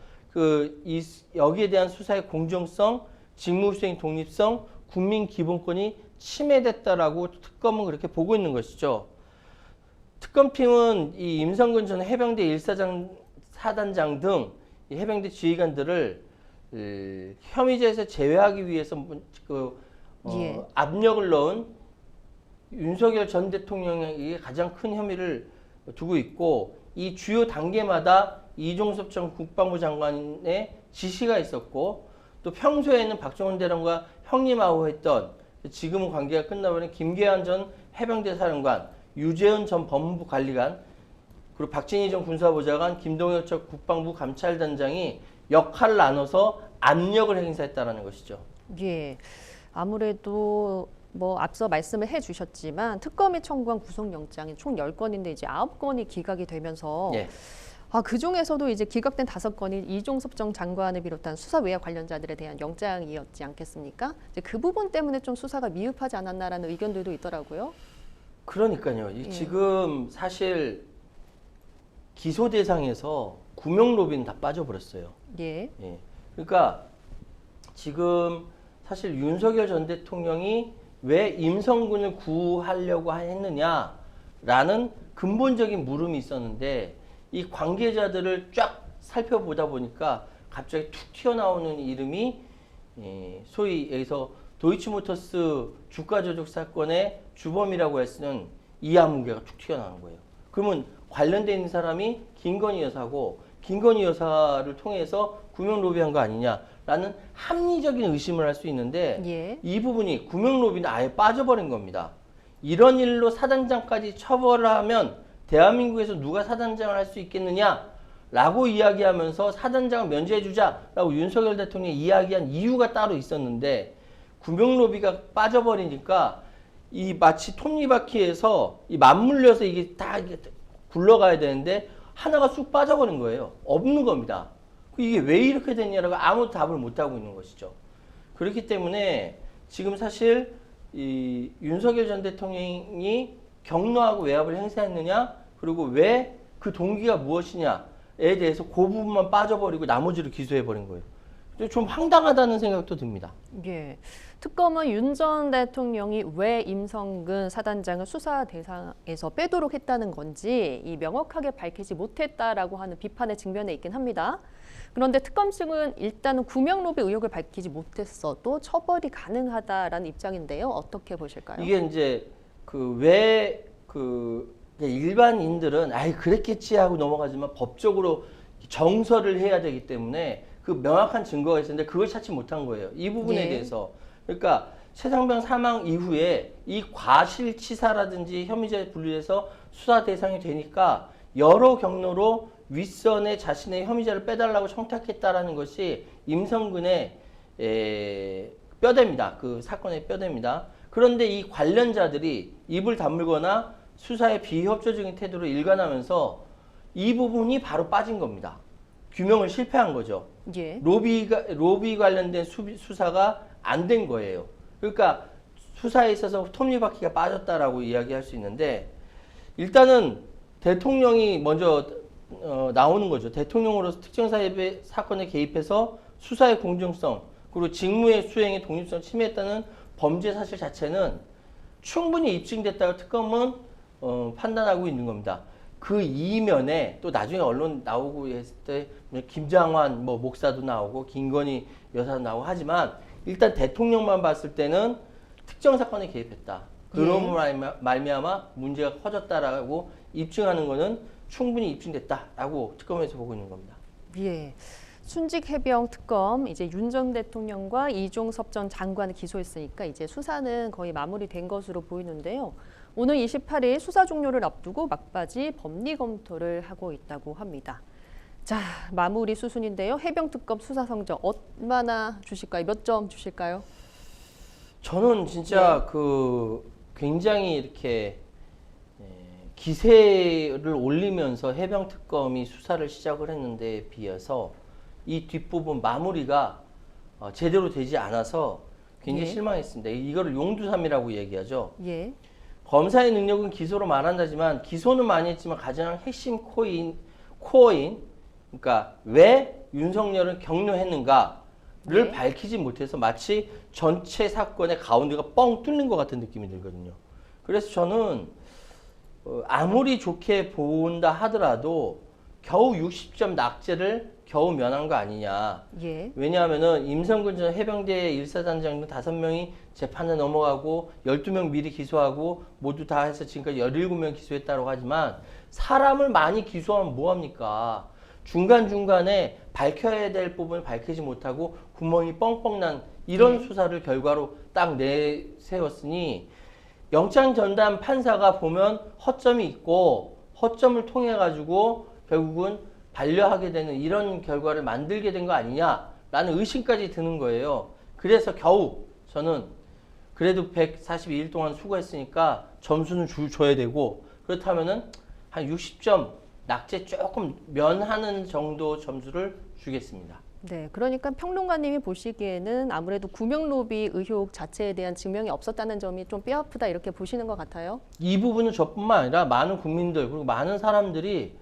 여기에 대한 수사의 공정성, 직무수행 독립성, 국민 기본권이 침해됐다라고 특검은 그렇게 보고 있는 것이죠. 특검팀은 이 임성근 전 해병대 1사단장 등 해병대 지휘관들을 혐의자에서 제외하기 위해서 압력을 넣은 윤석열 전 대통령에게 가장 큰 혐의를 두고 있고 이 주요 단계마다 이종섭 전 국방부 장관의 지시가 있었고 또 평소에는 박정훈 대령과 형님하고했던 지금은 관계가 끝나버린 김계한 전 해병대 사령관, 유재현 전 법무부 관리관, 그리고 박진희 전 군사보좌관, 김동혁 전 국방부 감찰단장이 역할을 나눠서 압력을 행사했다는 것이죠. 예, 아무래도 앞서 말씀을 해주셨지만 특검이 청구한 구속영장이 총 10건인데 이제 9건이 기각이 되면서 예. 그 중에서도 이제 기각된 5건이 이종섭 전 장관을 비롯한 수사 외압 관련자들에 대한 영장이었지 않겠습니까? 이제 그 부분 때문에 좀 수사가 미흡하지 않았나라는 의견들도 있더라고요. 그러니까요. 지금 사실 기소 대상에서 구명 로비는 다 빠져버렸어요. 예. 그러니까 지금 사실 윤석열 전 대통령이 왜 임성근을 구하려고 했느냐라는 근본적인 물음이 있었는데 이 관계자들을 쫙 살펴보다 보니까 갑자기 툭 튀어나오는 이름이 소위 여기서 도이치모터스 주가 조작 사건의 주범이라고 했으는 이하문계가 툭 튀어나오는 거예요. 그러면 관련돼 있는 사람이 김건희 여사고 김건희 여사를 통해서 구명 로비한 거 아니냐라는 합리적인 의심을 할 수 있는데 예. 이 부분이 구명 로비는 아예 빠져버린 겁니다. 이런 일로 사단장까지 처벌을 하면 대한민국에서 누가 사단장을 할 수 있겠느냐라고 이야기하면서 사단장을 면제해주자라고 윤석열 대통령이 이야기한 이유가 따로 있었는데 구명 로비가 빠져버리니까 이 마치 톱니바퀴에서 이 맞물려서 이게 다 굴러가야 되는데 하나가 쑥 빠져버린 거예요. 없는 겁니다. 이게 왜 이렇게 됐냐라고 아무도 답을 못하고 있는 것이죠. 그렇기 때문에 지금 사실 이 윤석열 전 대통령이 경로하고 외압을 행사했느냐 그리고 왜 그 동기가 무엇이냐에 대해서 그 부분만 빠져버리고 나머지를 기소해버린 거예요. 좀 황당하다는 생각도 듭니다. 예. 특검은 윤 전 대통령이 왜 임성근 사단장을 수사 대상에서 빼도록 했다는 건지 이 명확하게 밝히지 못했다라고 하는 비판에 직면해 있긴 합니다. 그런데 특검 측은 일단은 구명 로비 의혹을 밝히지 못했어도 처벌이 가능하다라는 입장인데요. 어떻게 보실까요? 이게 이제 일반인들은 아이 그랬겠지 하고 넘어가지만 법적으로 정서를 해야 되기 때문에 그 명확한 증거가 있었는데 그걸 찾지 못한 거예요. 이 부분에 예. 대해서. 그러니까 최상병 사망 이후에 이 과실치사라든지 혐의자에 분류해서 수사 대상이 되니까 여러 경로로 윗선에 자신의 혐의자를 빼달라고 청탁했다라는 것이 임성근의 뼈대입니다. 그 사건의 뼈대입니다. 그런데 이 관련자들이 입을 다물거나 수사에 비협조적인 태도를 일관하면서 이 부분이 바로 빠진 겁니다. 규명을 실패한 거죠. 예. 로비 관련된 수사가 안 된 거예요. 그러니까 수사에 있어서 톱니바퀴가 빠졌다라고 이야기할 수 있는데 일단은 대통령이 먼저 나오는 거죠. 대통령으로서 특정 사건에 개입해서 수사의 공정성 그리고 직무의 수행의 독립성을 침해했다는 범죄 사실 자체는 충분히 입증됐다고 특검은 판단하고 있는 겁니다. 그 이면에 또 나중에 언론 나오고 했을 때 김장환 목사도 나오고 김건희 여사도 나오고 하지만 일단 대통령만 봤을 때는 특정 사건에 개입했다. 그런 말미암아 문제가 커졌다라고 입증하는 거는 충분히 입증됐다라고 특검에서 보고 있는 겁니다. 예. 순직 해병 특검 이제 윤 전 대통령과 이종섭 전 장관을 기소했으니까 이제 수사는 거의 마무리된 것으로 보이는데요. 오늘 28일 수사 종료를 앞두고 막바지 법리 검토를 하고 있다고 합니다. 자, 마무리 수순인데요. 해병 특검 수사 성적 얼마나 주실까요? 몇 점 주실까요? 저는 진짜 굉장히 이렇게 기세를 올리면서 해병 특검이 수사를 시작을 했는데 비해서 이 뒷부분 마무리가 제대로 되지 않아서 굉장히 실망했습니다. 이거를 용두삼이라고 얘기하죠. 예. 검사의 능력은 기소로 말한다지만 기소는 많이 했지만 가장 핵심 코어인 그러니까 왜 윤석열을 경로했는가를 밝히지 못해서 마치 전체 사건의 가운데가 뻥 뚫린 것 같은 느낌이 들거든요. 그래서 저는 아무리 좋게 본다 하더라도 겨우 60점 낙제를 겨우 면한 거 아니냐. 예. 왜냐하면은 임성근 전 해병대 1사단장 등 5명이 재판에 넘어가고 12명 미리 기소하고 모두 다 해서 지금까지 17명 기소했다고 하지만 사람을 많이 기소하면 뭐합니까? 중간중간에 밝혀야 될 부분을 밝히지 못하고 구멍이 뻥뻥 난 이런 수사를 결과로 딱 내세웠으니 영장 전담 판사가 보면 허점이 있고 허점을 통해 가지고 결국은 반려하게 되는 이런 결과를 만들게 된 거 아니냐라는 의심까지 드는 거예요. 그래서 겨우 저는 그래도 142일 동안 수고했으니까 점수는 줘야 되고 그렇다면은 한 60점 낙제 조금 면하는 정도 점수를 주겠습니다. 네, 그러니까 평론가님이 보시기에는 아무래도 구명 로비 의혹 자체에 대한 증명이 없었다는 점이 좀 뼈아프다 이렇게 보시는 것 같아요. 이 부분은 저뿐만 아니라 많은 국민들 그리고 많은 사람들이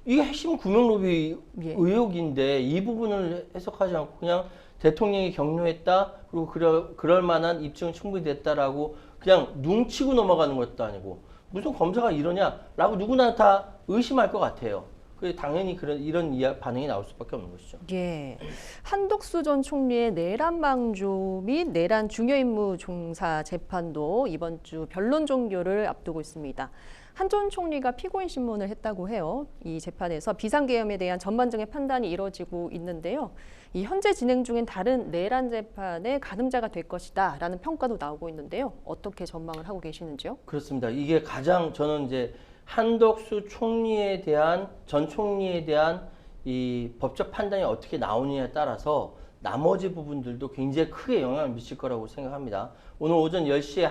이게 핵심 구명 로비 의혹인데 이 부분을 해석하지 않고 그냥 대통령이 경로했다 그리고 그럴 만한 입증은 충분히 됐다라고 그냥 눈치고 넘어가는 것도 아니고 무슨 검사가 이러냐라고 누구나 다 의심할 것 같아요. 그 당연히 이런 반응이 나올 수밖에 없는 것이죠. 예, 한덕수 전 총리의 내란 방조 및 내란 중요 임무 종사 재판도 이번 주 변론 종료를 앞두고 있습니다. 한 전 총리가 피고인 신문을 했다고 해요. 이 재판에서 비상계엄에 대한 전반적인 판단이 이뤄지고 있는데요. 이 현재 진행 중인 다른 내란 재판의 가늠자가 될 것이다라는 평가도 나오고 있는데요. 어떻게 전망을 하고 계시는지요? 그렇습니다. 이게 가장 저는 이제 한덕수 전 총리에 대한 이 법적 판단이 어떻게 나오느냐에 따라서 나머지 부분들도 굉장히 크게 영향을 미칠 거라고 생각합니다. 오늘 오전 10시에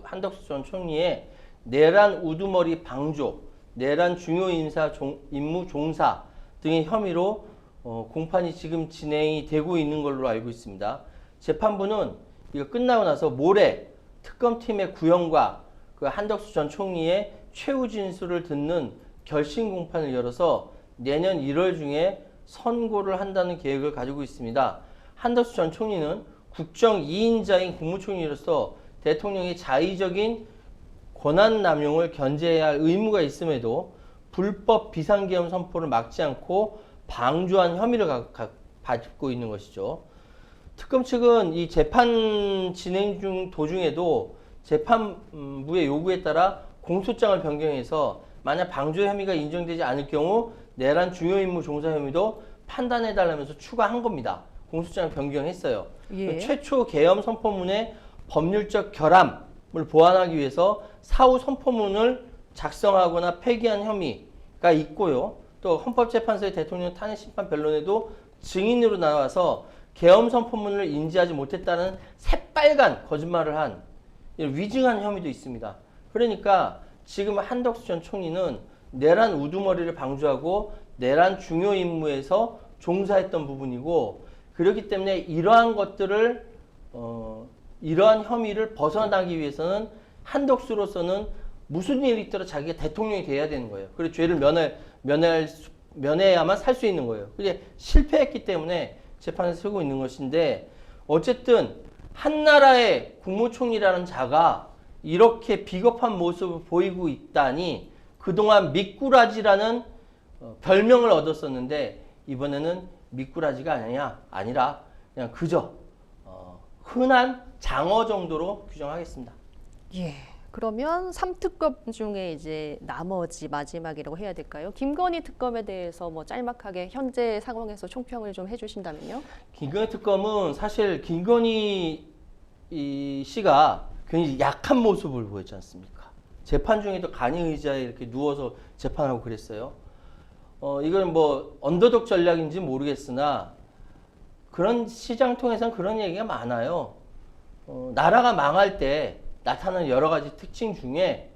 한덕수 전 총리의 내란 우두머리 방조, 내란 중요 임무 종사 등의 혐의로 공판이 지금 진행이 되고 있는 걸로 알고 있습니다. 재판부는 이거 끝나고 나서 모레 특검팀의 구형과 그 한덕수 전 총리의 최후 진술을 듣는 결심 공판을 열어서 내년 1월 중에 선고를 한다는 계획을 가지고 있습니다. 한덕수 전 총리는 국정 2인자인 국무총리로서 대통령의 자의적인 권한 남용을 견제해야 할 의무가 있음에도 불법 비상계엄 선포를 막지 않고 방조한 혐의를 받고 있는 것이죠. 특검 측은 이 재판 진행 중 도중에도 재판부의 요구에 따라 공소장을 변경해서 만약 방조 혐의가 인정되지 않을 경우 내란 중요 임무 종사 혐의도 판단해달라면서 추가한 겁니다. 공소장을 변경했어요. 예. 최초 계엄 선포문의 법률적 결함을 보완하기 위해서 사후 선포문을 작성하거나 폐기한 혐의가 있고요. 또 헌법재판소의 대통령 탄핵 심판 변론에도 증인으로 나와서 계엄 선포문을 인지하지 못했다는 새빨간 거짓말을 한 위증한 혐의도 있습니다. 그러니까 지금 한덕수 전 총리는 내란 우두머리를 방조하고 내란 중요 임무에서 종사했던 부분이고, 그렇기 때문에 이러한 것들을 이러한 혐의를 벗어나기 위해서는 한덕수로서는 무슨 일이 있더라도 자기가 대통령이 돼야 되는 거예요. 그리고 죄를 면해야만 살 수 있는 거예요. 그게 실패했기 때문에 재판에 서고 있는 것인데, 어쨌든 한나라의 국무총리라는 자가 이렇게 비겁한 모습을 보이고 있다니 그동안 미꾸라지라는 별명을 얻었었는데, 이번에는 미꾸라지가 아니라 그냥 그저 흔한 장어 정도로 규정하겠습니다. 예. 그러면 3특검 중에 이제 나머지 마지막이라고 해야 될까요? 김건희 특검에 대해서 뭐 짤막하게 현재 상황에서 총평을 좀 해주신다면요? 김건희 특검은 사실 김건희 씨가 굉장히 약한 모습을 보였지 않습니까? 재판 중에도 간이 의자에 이렇게 누워서 재판하고 그랬어요. 이건 뭐 언더독 전략인지 모르겠으나 그런 시장 통해서는 그런 얘기가 많아요. 나라가 망할 때 나타나는 여러 가지 특징 중에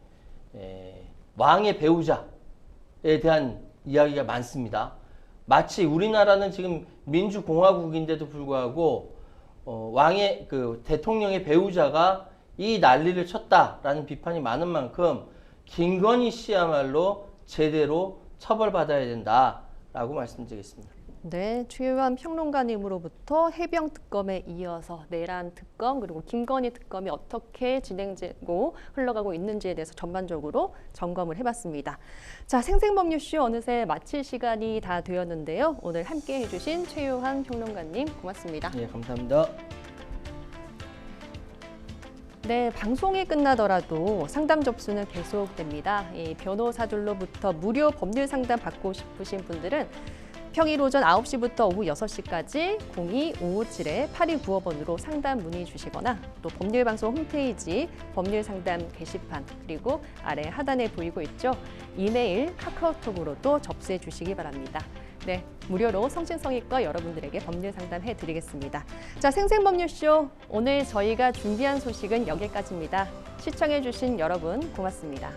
왕의 배우자에 대한 이야기가 많습니다. 마치 우리나라는 지금 민주공화국인데도 불구하고 왕의 대통령의 배우자가 이 난리를 쳤다라는 비판이 많은 만큼 김건희 씨야말로 제대로 처벌받아야 된다라고 말씀드리겠습니다. 네, 최유한 평론가님으로부터 해병 특검에 이어서 내란 특검 그리고 김건희 특검이 어떻게 진행되고 흘러가고 있는지에 대해서 전반적으로 점검을 해봤습니다. 자, 생생법률쇼 어느새 마칠 시간이 다 되었는데요. 오늘 함께 해주신 최유한 평론가님 고맙습니다. 네, 감사합니다. 네, 방송이 끝나더라도 상담 접수는 계속됩니다. 이 변호사들로부터 무료 법률 상담 받고 싶으신 분들은 평일 오전 9시부터 오후 6시까지 02-557-8295번으로 상담 문의 주시거나 또 법률방송 홈페이지 법률상담 게시판 그리고 아래 하단에 보이고 있죠. 이메일, 카카오톡으로도 접수해 주시기 바랍니다. 네, 무료로 성신성의과 여러분들에게 법률 상담해 드리겠습니다. 자, 생생법률쇼 오늘 저희가 준비한 소식은 여기까지입니다. 시청해 주신 여러분 고맙습니다.